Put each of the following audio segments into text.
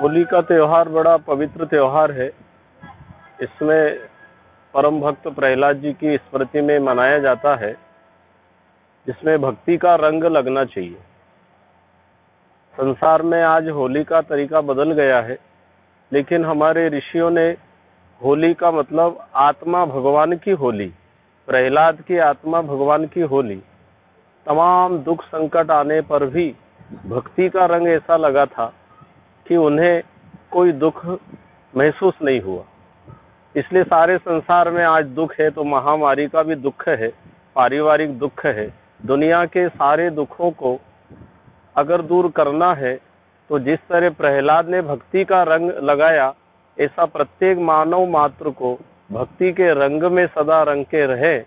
होली का त्योहार बड़ा पवित्र त्योहार है। इसमें परम भक्त प्रहलाद जी की स्मृति में मनाया जाता है, जिसमें भक्ति का रंग लगना चाहिए। संसार में आज होली का तरीका बदल गया है, लेकिन हमारे ऋषियों ने होली का मतलब आत्मा भगवान की होली, प्रहलाद की आत्मा भगवान की होली, तमाम दुख संकट आने पर भी भक्ति का रंग ऐसा लगा था कि उन्हें कोई दुख महसूस नहीं हुआ। इसलिए सारे संसार में आज दुख है तो महामारी का भी दुख है, पारिवारिक दुख है। दुनिया के सारे दुखों को अगर दूर करना है तो जिस तरह प्रहलाद ने भक्ति का रंग लगाया, ऐसा प्रत्येक मानव मात्र को भक्ति के रंग में सदा रंग के रहे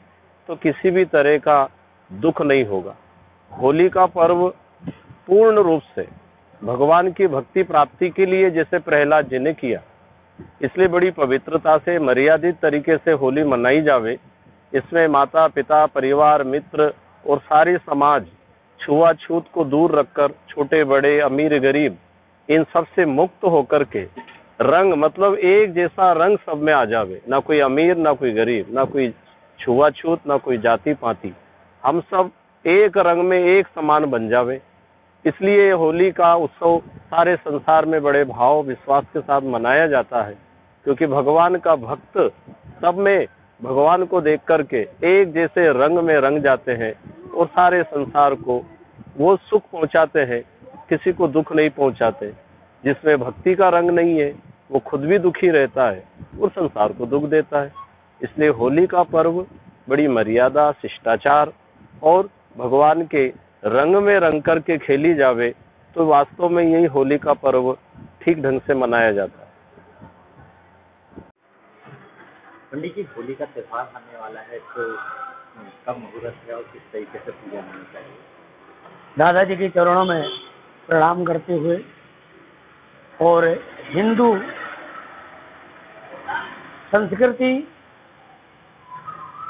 तो किसी भी तरह का दुख नहीं होगा। होली का पर्व पूर्ण रूप से भगवान की भक्ति प्राप्ति के लिए जैसे प्रहलाद जी ने किया, इसलिए बड़ी पवित्रता से मर्यादित तरीके से होली मनाई जावे। इसमें माता पिता परिवार मित्र और सारी समाज छुआछूत को दूर रखकर छोटे बड़े अमीर गरीब इन सब से मुक्त होकर के रंग मतलब एक जैसा रंग सब में आ जावे, ना कोई अमीर ना कोई गरीब, ना कोई छुआछूत ना कोई जाति पाति, हम सब एक रंग में एक समान बन जावे। इसलिए होली का उत्सव सारे संसार में बड़े भाव विश्वास के साथ मनाया जाता है, क्योंकि भगवान का भक्त सब में भगवान को देख करके एक जैसे रंग में रंग जाते हैं और सारे संसार को वो सुख पहुंचाते हैं, किसी को दुख नहीं पहुंचाते। जिसमें भक्ति का रंग नहीं है वो खुद भी दुखी रहता है और संसार को दुख देता है। इसलिए होली का पर्व बड़ी मर्यादा शिष्टाचार और भगवान के रंग में रंग करके खेली जावे तो वास्तव में यही होली का पर्व ठीक ढंग से मनाया जाता है। पंडित जी, होली का त्योहार आने वाला है तो कब मुहूर्त है और किस तरीके से पूजा होनी चाहिए? दादाजी के चरणों में प्रणाम करते हुए और हिंदू संस्कृति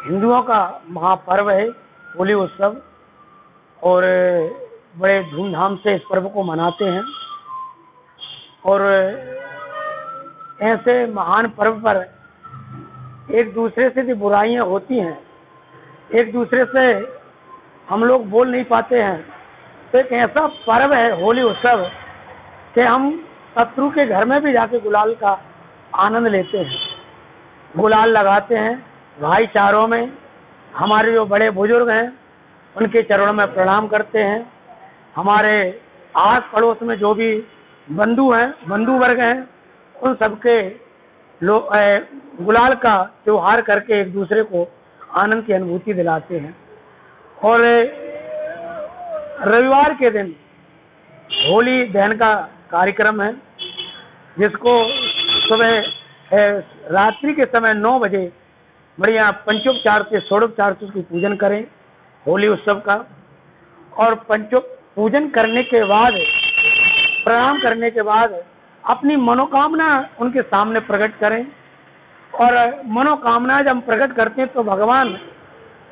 हिंदुओं का महापर्व है होली उत्सव, और बड़े धूमधाम से इस पर्व को मनाते हैं। और ऐसे महान पर्व पर एक दूसरे से भी बुराइयां होती हैं, एक दूसरे से हम लोग बोल नहीं पाते हैं, तो एक ऐसा पर्व है होली उत्सव कि हम शत्रु के घर में भी जाके गुलाल का आनंद लेते हैं, गुलाल लगाते हैं। भाईचारों में हमारे जो बड़े बुजुर्ग हैं उनके चरणों में प्रणाम करते हैं। हमारे आस पड़ोस में जो भी बंधु हैं, बंधु वर्ग हैं, उन सबके गुलाल का त्योहार करके एक दूसरे को आनंद की अनुभूति दिलाते हैं। और रविवार के दिन होली दहन का कार्यक्रम है, जिसको सुबह रात्रि के समय 9 बजे बढ़िया पंचोपचार से षोडोपचार से उसकी पूजन करें होली उत्सव का। और पूजन करने के बाद प्रणाम करने के बाद अपनी मनोकामना उनके सामने प्रकट करें। और मनोकामना जब हम प्रकट करते हैं तो भगवान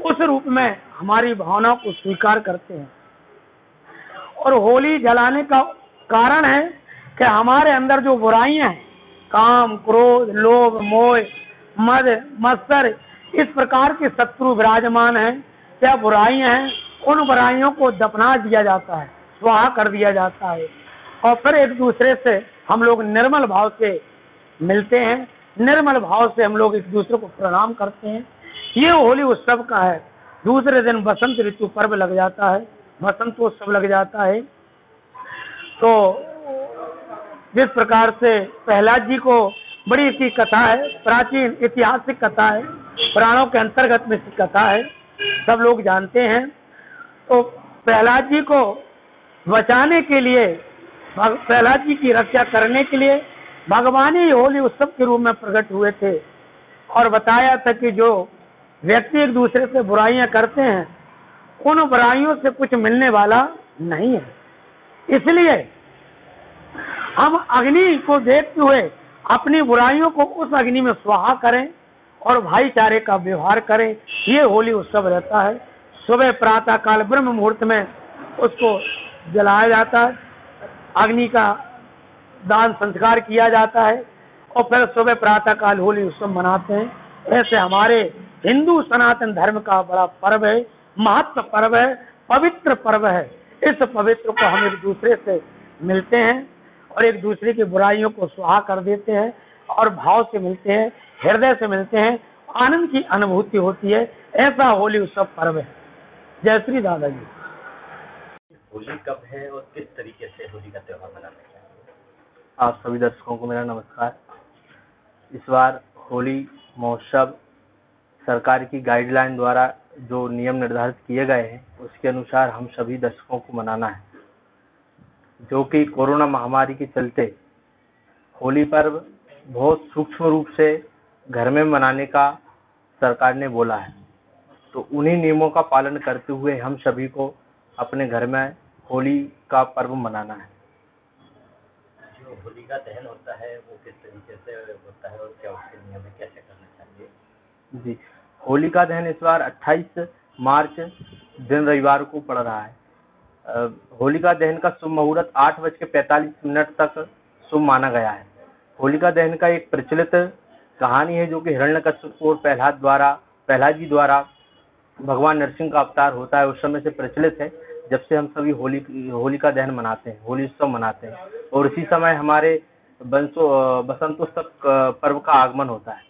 उस रूप में हमारी भावनाओं को स्वीकार करते हैं। और होली जलाने का कारण है कि हमारे अंदर जो बुराइयां हैं, काम क्रोध लोभ मोह मद मत्सर, इस प्रकार के शत्रु विराजमान हैं, क्या बुराइयां हैं, उन बुराइयों को दफना दिया जाता है, स्वाहा कर दिया जाता है। और फिर एक दूसरे से हम लोग निर्मल भाव से मिलते हैं, निर्मल भाव से हम लोग एक दूसरे को प्रणाम करते हैं। ये होली उत्सव का है। दूसरे दिन बसंत ऋतु पर्व लग जाता है, बसंतोत्सव लग जाता है। तो जिस प्रकार से प्रहलाद जी को बड़ी सी कथा है, प्राचीन ऐतिहासिक कथा है, पुराणों के अंतर्गत में कथा है, सब लोग जानते हैं। तो प्रहलाद जी को बचाने के लिए, प्रहलाद जी की रक्षा करने के लिए भगवान ही होली उत्सव के रूप में प्रकट हुए थे और बताया था कि जो व्यक्ति एक दूसरे से बुराइयां करते हैं उन बुराइयों से कुछ मिलने वाला नहीं है। इसलिए हम अग्नि को देखते हुए अपनी बुराइयों को उस अग्नि में स्वाहा करें और भाईचारे का व्यवहार करें। ये होली उत्सव रहता है। सुबह प्रातः काल ब्रह्म मुहूर्त में उसको जलाया जाता है, अग्नि का दान संस्कार किया जाता है और फिर सुबह प्रातः काल होली उत्सव मनाते हैं। ऐसे हमारे हिंदू सनातन धर्म का बड़ा पर्व है, महत्व पर्व है, पवित्र पर्व है। इस पवित्र को हम एक दूसरे से मिलते हैं और एक दूसरे की बुराइयों को सुहा कर देते हैं और भाव से मिलते हैं, हृदय से मिलते हैं, आनंद की अनुभूति होती है। ऐसा होली उत्सव पर्व है। जय श्री दादाजी। होली कब है और किस तरीके से होली का त्योहार मनाना चाहिए? आप सभी दर्शकों को मेरा नमस्कार। इस बार होली महोत्सव सरकार की गाइडलाइन द्वारा जो नियम निर्धारित किए गए हैं उसके अनुसार हम सभी दर्शकों को मनाना है, जो कि कोरोना महामारी के चलते होली पर्व बहुत सूक्ष्म रूप से घर में मनाने का सरकार ने बोला है। तो उन्हीं नियमों का पालन करते हुए हम सभी को अपने घर में होली का पर्व मनाना है। जो होली का दहन होता है वो किस तरीके से होता है और क्या उसके नियम है, कैसे करना चाहिए? जी, होली का दहन इस बार 28 मार्च दिन रविवार को पड़ रहा है। होली का दहन का शुभ मुहूर्त 8:45 तक शुभ माना गया है। होली का दहन का एक प्रचलित कहानी है जो कि हिरण्यकश्यप और प्रहलाद जी द्वारा भगवान नरसिंह का अवतार होता है, उस समय से प्रचलित है, जब से हम सभी होली का दहन मनाते हैं, होली उत्सव मनाते हैं। और इसी समय हमारे बसंतोत्सव पर्व का आगमन होता है।